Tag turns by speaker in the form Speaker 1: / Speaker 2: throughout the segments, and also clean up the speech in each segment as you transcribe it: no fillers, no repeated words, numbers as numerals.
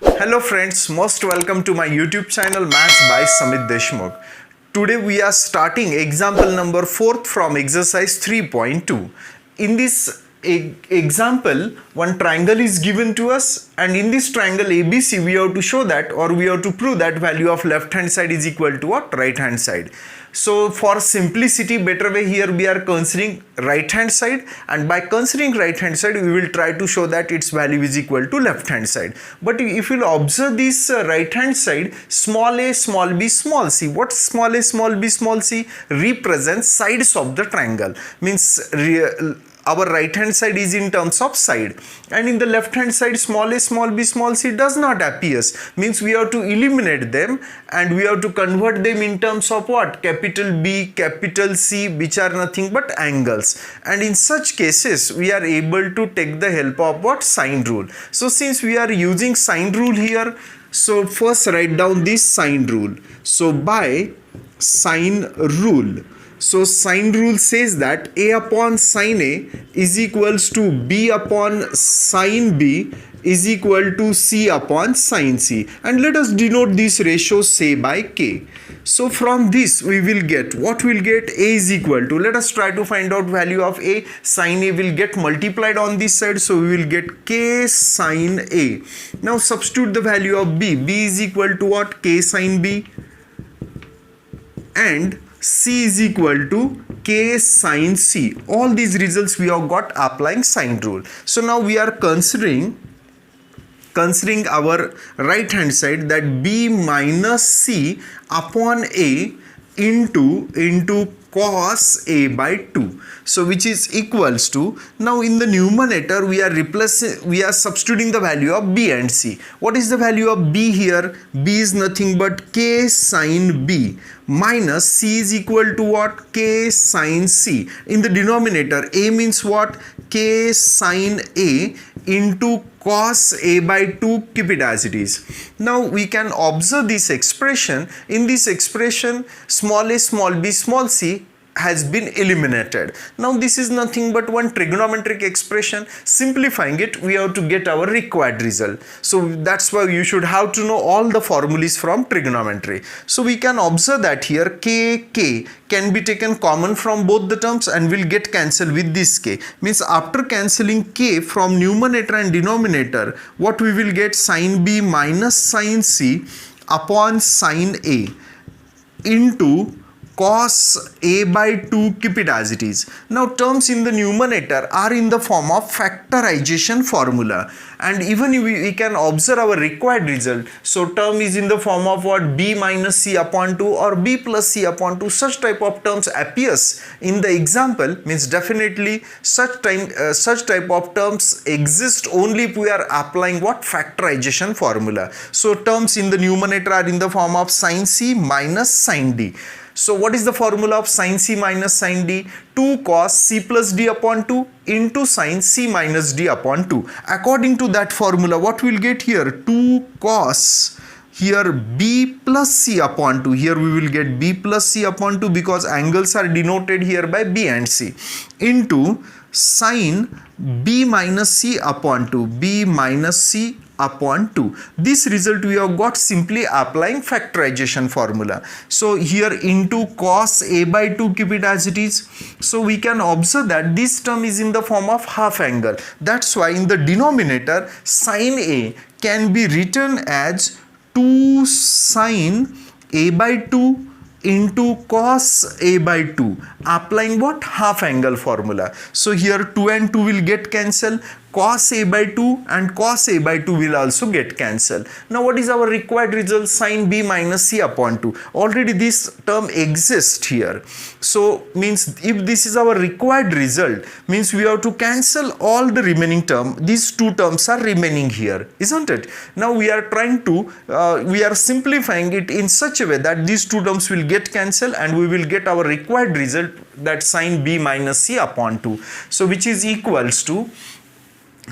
Speaker 1: Hello friends, most welcome to my YouTube channel Maths by Samit Deshmukh. Today we are starting example number 4 from exercise 3.2. In this example, one triangle is given to us, and in this triangle ABC we have to show that, or we have to prove that value of left hand side is equal to what? Right hand side. So for simplicity, better way, here we are considering right hand side, and by considering right hand side we will try to show that its value is equal to left hand side. But if you observe this right hand side, small a, small b, small c, what small a, small b, small c represents sides of the triangle, means our right hand side is in terms of side, and in the left hand side small a, small b, small c does not appears, means we have to eliminate them and we have to convert them in terms of what? Capital B, capital C, which are nothing but angles, and in such cases we are able to take the help of what? Sine rule. So since we are using sine rule here, so first write down this sine rule. So by sine rule, so sine rule says that A upon sine A is equals to B upon sine B is equal to C upon sine C, and let us denote this ratio say by K. So from this we will get, what will get? A is equal to, let us try to find out value of A. Sine A will get multiplied on this side, so we will get K sine A. Now substitute the value of B. B is equal to what? K sine B, and C is equal to K sine C. All these results we have got applying sine rule. So now we are considering our right hand side, that B minus C upon A into cos A by 2, so which is equals to, now in the numerator we are substituting the value of B and C. What is the value of B here? B is nothing but K sine B, minus C is equal to what? K sine C. In the denominator, A means what? K sine A into cos A by 2, keep it as it is. Now we can observe this expression. In this expression, small a, small b, small c has been eliminated. Now this is nothing but one trigonometric expression. Simplifying it, we have to get our required result. So that's why you should have to know all the formulas from trigonometry. So we can observe that here k can be taken common from both the terms and will get cancelled with this k. Means after cancelling k from numerator and denominator, what we will get? Sine b minus sine c upon sine a into cos A by 2, keep it as it is. Now terms in the numerator are in the form of factorization formula, and even we can observe our required result. So term is in the form of what? B minus C upon 2 or B plus C upon 2. Such type of terms appears in the example, means definitely such type of terms exist only if we are applying what? Factorization formula. So terms in the numerator are in the form of sin C minus sin D. So what is the formula of sin C minus sin D? 2 cos C plus D upon 2 into sin C minus D upon 2. According to that formula, what we will get here? 2 cos, here B plus C upon 2. Here we will get B plus C upon 2 because angles are denoted here by B and C, into sin B minus C upon 2. B minus C upon 2. This result we have got simply applying factorization formula. So here into cos A by 2, keep it as it is. So we can observe that this term is in the form of half angle. That's why in the denominator, sin A can be written as 2 sin A by 2 into cos A by 2, applying what? Half angle formula. So here 2 and 2 will get cancelled. Cos A by 2 and cos A by 2 will also get cancelled. Now what is our required result? Sin B minus C upon 2. Already this term exists here. So means if this is our required result, means we have to cancel all the remaining term. These two terms are remaining here, isn't it? Now we are trying to, we are simplifying it in such a way that these two terms will get cancelled and we will get our required result, that sin B minus C upon 2. So which is equals to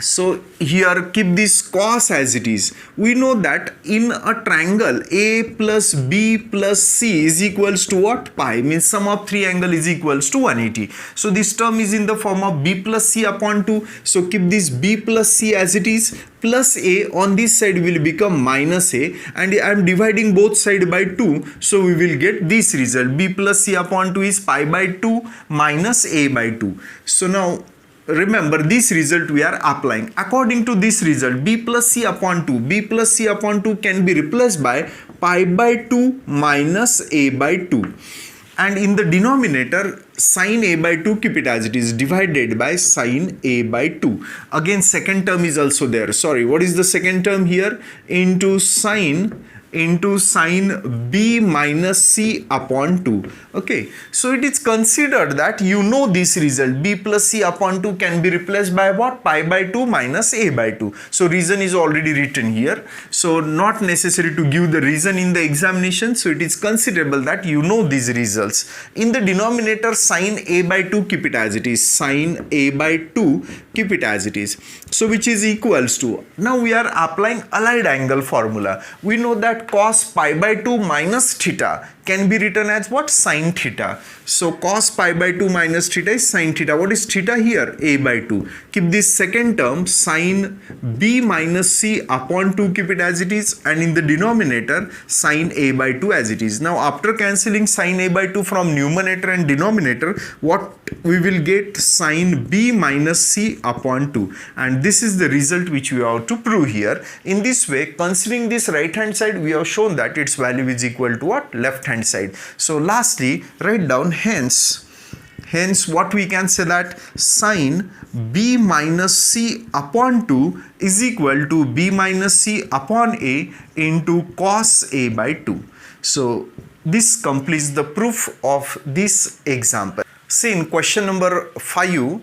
Speaker 1: So here keep this cos as it is. We know that in a triangle a plus b plus c is equals to what? Pi, means sum of three angle is equals to 180. So this term is in the form of b plus c upon 2. So keep this b plus c as it is, plus a on this side will become minus a, and I am dividing both side by 2. So we will get this result, b plus c upon 2 is pi by 2 minus a by 2. So now remember this result we are applying. According to this result, b plus c upon 2 can be replaced by pi by 2 minus a by 2, and in the denominator sine a by 2 keep it as it is, divided by sine a by 2. Again second term is also there. Sorry, what is the second term here? Into sine b minus c upon 2. Okay, so it is considered that you know this result, b plus c upon 2 can be replaced by what? Pi by 2 minus a by 2. So reason is already written here, so not necessary to give the reason in the examination. So it is considerable that you know these results. In the denominator sine a by 2 keep it as it is, sine a by 2 keep it as it is. So which is equals to, now we are applying allied angle formula. We know that cos pi by 2 minus theta can be written as what? Sin theta. So cos pi by 2 minus theta is sin theta. What is theta here? A by 2. Keep this second term sin b minus c upon 2 keep it as it is, and in the denominator sin a by 2 as it is. Now after cancelling sin a by 2 from numerator and denominator, what we will get? Sin b minus c upon 2, and this is the result which we have to prove here. In this way, considering this right hand side, we have shown that its value is equal to what? Left hand side. So lastly, write down hence what we can say, that sin b minus c upon 2 is equal to b minus c upon a into cos a by 2. So this completes the proof of this example. See, in question number 5,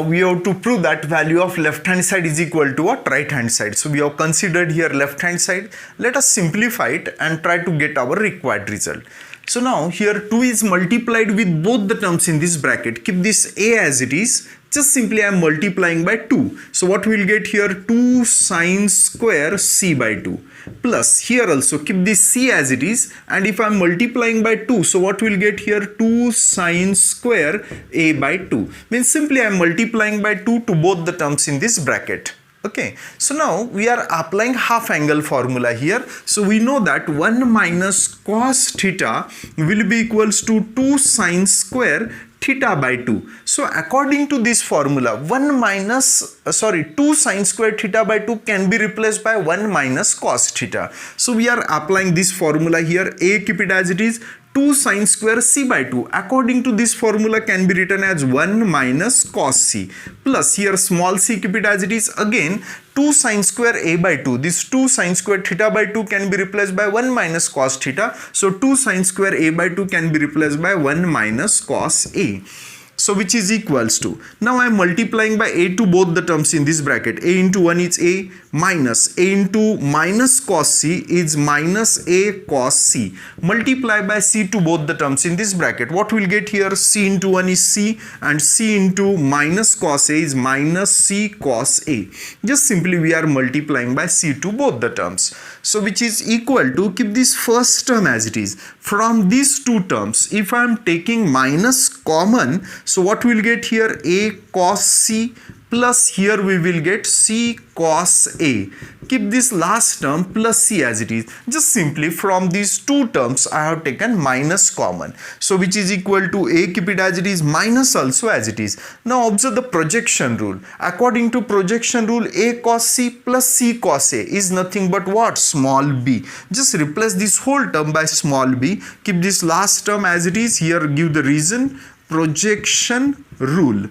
Speaker 1: we have to prove that value of left hand side is equal to what? Right hand side. So we have considered here left hand side. Let us simplify it and try to get our required result. So now here 2 is multiplied with both the terms in this bracket. Keep this a as it is. Just simply I am multiplying by 2. So what we will get here? 2 sine square c by 2. Plus here also keep this c as it is, and if I am multiplying by 2, so what we will get here? 2 sine square a by 2. Means simply I am multiplying by 2 to both the terms in this bracket. Okay, so now we are applying half angle formula here. So we know that 1 minus cos theta will be equals to 2 sine square theta by 2. So according to this formula, 2 sine square theta by 2 can be replaced by 1 minus cos theta. So we are applying this formula here. A keep it as it is, 2 sine square c by 2 according to this formula can be written as 1 minus cos c, plus here small c keep it as it is, again 2 sine square a by 2. This 2 sine square theta by 2 can be replaced by 1 minus cos theta. So 2 sine square a by 2 can be replaced by 1 minus cos a. So which is equals to, now I am multiplying by a to both the terms in this bracket. A into 1 is a, minus a into minus cos c is minus a cos c. Multiply by c to both the terms in this bracket. What will get here? C into 1 is c, and c into minus cos a is minus c cos a. Just simply we are multiplying by c to both the terms. So which is equal to, keep this first term as it is. From these two terms, if I am taking minus common, so what we will get here? A cos c, plus here we will get c cos a. Keep this last term plus c as it is. Just simply from these two terms I have taken minus common. So which is equal to a, keep it as it is, minus also as it is. Now observe the projection rule. According to projection rule, a cos c plus c cos a is nothing but what? Small b. Just replace this whole term by small b. Keep this last term as it is. Here give the reason, projection rule.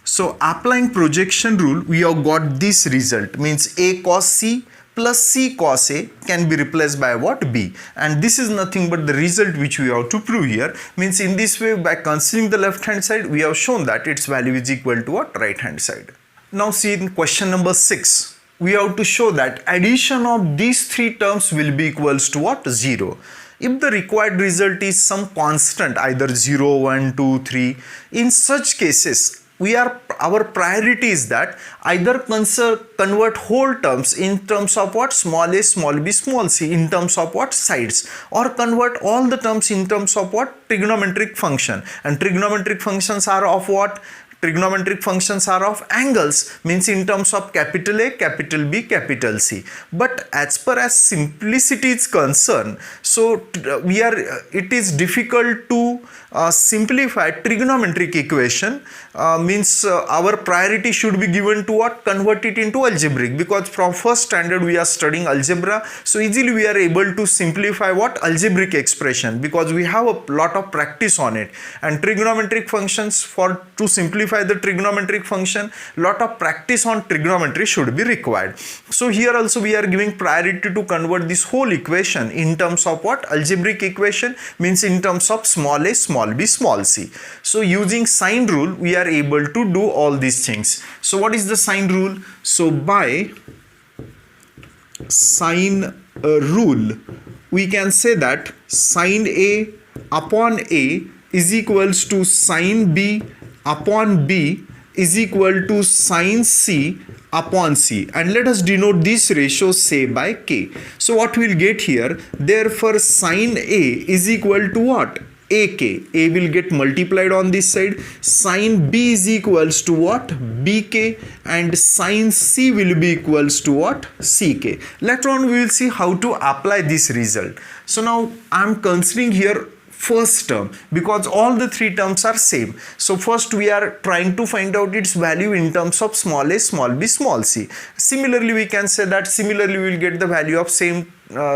Speaker 1: So applying projection rule, we have got this result, means a cos c plus c cos a can be replaced by what? B. And this is nothing but the result which we have to prove here. Means in this way, by considering the left hand side, we have shown that its value is equal to what? Right hand side. Now see in question number 6, we have to show that addition of these three terms will be equals to what? 0. If the required result is some constant, either 0, 1, 2, 3, in such cases, our priority is that either convert whole terms in terms of what, small a, small b, small c, in terms of what, sides, or convert all the terms in terms of what, trigonometric function. And trigonometric functions are of what? Trigonometric functions are of angles, means in terms of capital A, capital B, capital C. But as per as simplicity is concerned, so it is difficult to simplify trigonometric equation, means our priority should be given to what? Convert it into algebraic, because from first standard we are studying algebra, so easily we are able to simplify what? Algebraic expression, because we have a lot of practice on it. And trigonometric functions, to simplify the trigonometric function, lot of practice on trigonometry should be required. So here also we are giving priority to convert this whole equation in terms of what? Algebraic equation, means in terms of small a, small b, small c. So using sine rule we are able to do all these things. So what is the sine rule? So by sine rule we can say that sine a upon a is equals to sine b upon b is equal to sine c upon c, and let us denote this ratio say by k. So what we'll get here, therefore sine a is equal to what? AK. A will get multiplied on this side. Sine B is equals to what? BK, and sine C will be equals to what? CK. Later on we will see how to apply this result. So now I am considering here first term, because all the three terms are same. So first we are trying to find out its value in terms of small a, small b, small c. Similarly we can say that similarly we will get the value of same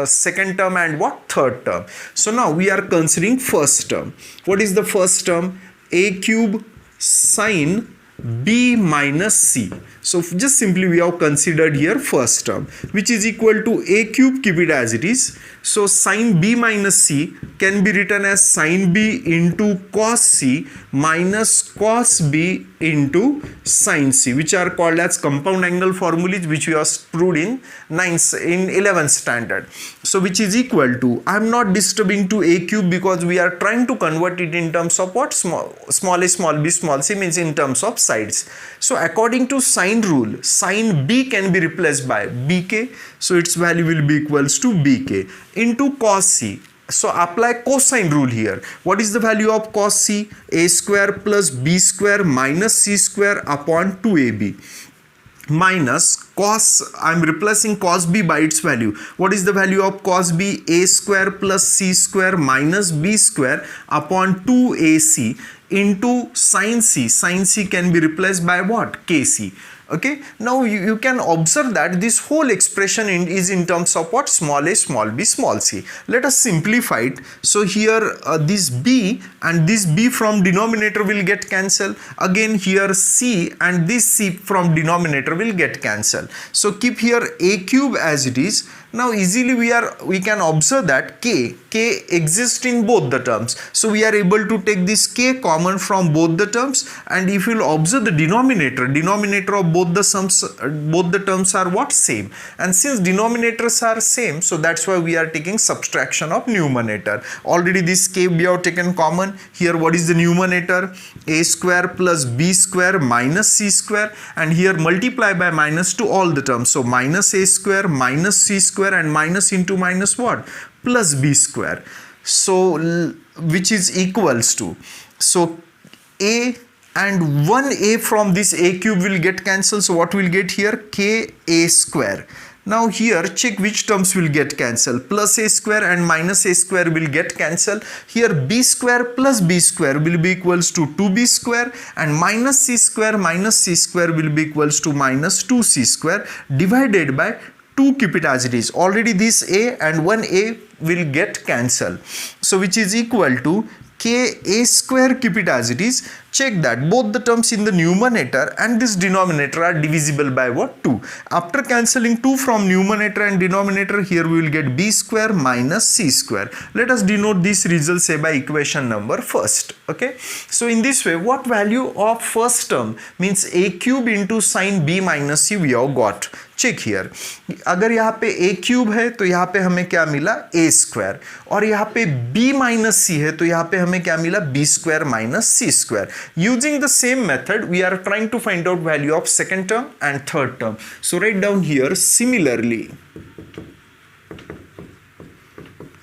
Speaker 1: second term and what? Third term. So now we are considering first term. What is the first term? A cube sine b minus c. So just simply we have considered here first term, which is equal to a cube, keep it as it is. So sine b minus c can be written as sine b into cos c minus cos b into sine c, which are called as compound angle formulas, which we have proved in 11th standard. So which is equal to, I am not disturbing to a cube because we are trying to convert it in terms of what? Small a, small b, small c, means in terms of sides. So according to sine rule, sine b can be replaced by bk, so its value will be equals to bk into cos c. So apply cosine rule here. What is the value of cos c? A square plus b square minus c square upon 2ab minus cos, I am replacing cos b by its value. What is the value of cos b? A square plus c square minus b square upon 2ac into sin c. Sin c can be replaced by what? Kc. Okay, now you can observe that this whole expression is in terms of what? Small a, small b, small c. Let us simplify it. So here this b and this b from denominator will get cancelled. Again here c and this c from denominator will get cancelled. So keep here a cube as it is. Now easily we can observe that k exists in both the terms. So we are able to take this k common from both the terms, and if you will observe the denominator of both the terms are what? Same. And since denominators are same, so that's why we are taking subtraction of numerator. Already this k we have taken common. Here what is the numerator? A square plus b square minus c square, and here multiply by minus to all the terms. So minus a square minus c square and minus into minus what? Plus b square. So which is equals to, so a and 1a from this a cube will get cancelled. So what will get here? K a square. Now here check which terms will get cancelled. Plus a square and minus a square will get cancelled. Here b square plus b square will be equals to 2b square, and minus c square will be equals to minus 2c square divided by 2, keep it as it is. Already this a and 1a will get cancelled. So which is equal to k a square, keep it as it is. Check that both the terms in the numerator and this denominator are divisible by what? 2. After cancelling 2 from numerator and denominator, here we will get b square minus c square. Let us denote this result say by equation number first. Okay, so in this way, what value of first term means a cube into sine b minus c we have got. Check here, अगर यहाँ पे a cube है तो यहाँ पे हमें क्या मिला a स्क्वायर, और यहाँ पे b माइनस c है तो यहाँ पे हमें क्या मिला b square minus c square. Using the same method we are trying to find out value of second term and third term. So write down here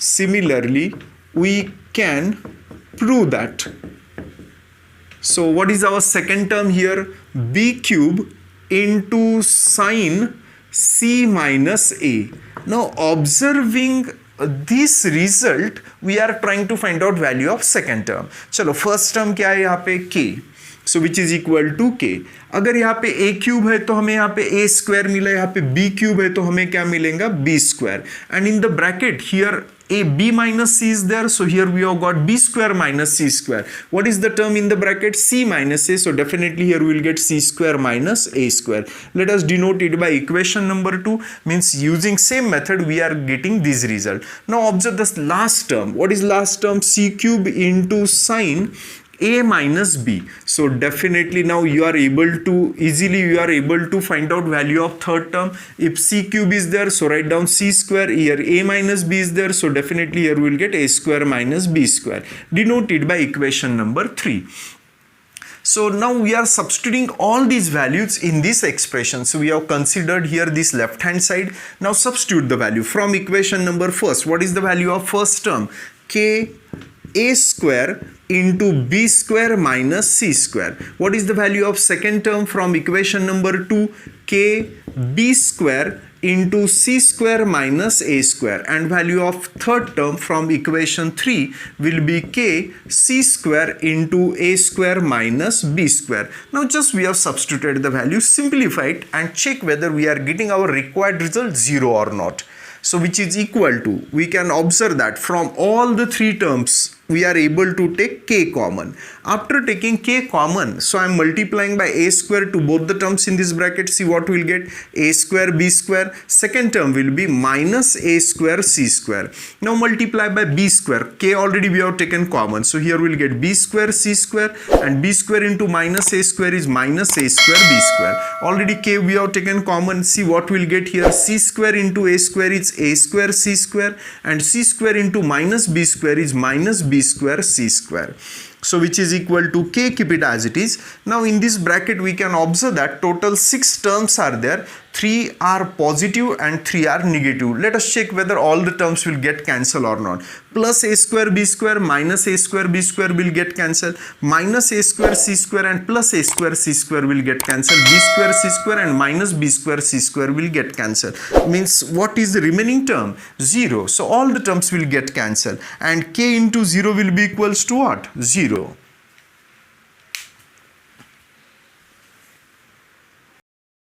Speaker 1: similarly we can prove that. So what is our second term here? B cube into sine c minus a. Now observing this result we are trying to find out value of second term. चलो first term क्या है यहाँ पे k, so which is equal to k. अगर यहाँ पे a cube है तो हमें यहाँ पे a स्क्वायर मिला, यहाँ पे b क्यूब है तो हमें क्या मिलेगा b square, and in the bracket here a b minus c is there, so here we have got b square minus c square. What is the term in the bracket? C minus a, so definitely here we will get c square minus a square. Let us denote it by equation number 2, means using same method we are getting this result. Now observe this last term. What is last term? C cube into sine a minus b. So definitely now you are able to find out value of third term. If c cube is there, so write down c square. Here a minus b is there, so definitely here we will get a square minus b square, denoted by equation number 3. So now we are substituting all these values in this expression. So we have considered here this left hand side. Now substitute the value from equation number first. What is the value of first term? K a square into b square minus c square. What is the value of second term from equation number 2? K b square into c square minus a square, and value of third term from equation 3 will be k c square into a square minus b square. Now just we have substituted the value, simplify it and check whether we are getting our required result 0 or not. So which is equal to, we can observe that from all the three terms we are able to take k common. After taking k common, so I am multiplying by a square to both the terms in this bracket. See what we will get? A square b square. Second term will be minus a square c square. Now multiply by b square. K already we have taken common, so here we will get b square c square, and b square into minus a square is minus a square b square. Already k we have taken common. See what we will get here? C square into a square is a square c square, and c square into minus b square is minus b square c square. So which is equal to k, keep it as it is. Now in this bracket we can observe that total 6 terms are there. 3 are positive and 3 are negative. Let us check whether all the terms will get cancelled or not. Plus a square b square minus a square b square will get cancelled. Minus a square c square and plus a square c square will get cancelled. B square c square and minus b square c square will get cancelled. Means what is the remaining term? 0. So all the terms will get cancelled, and k into 0 will be equals to what? 0.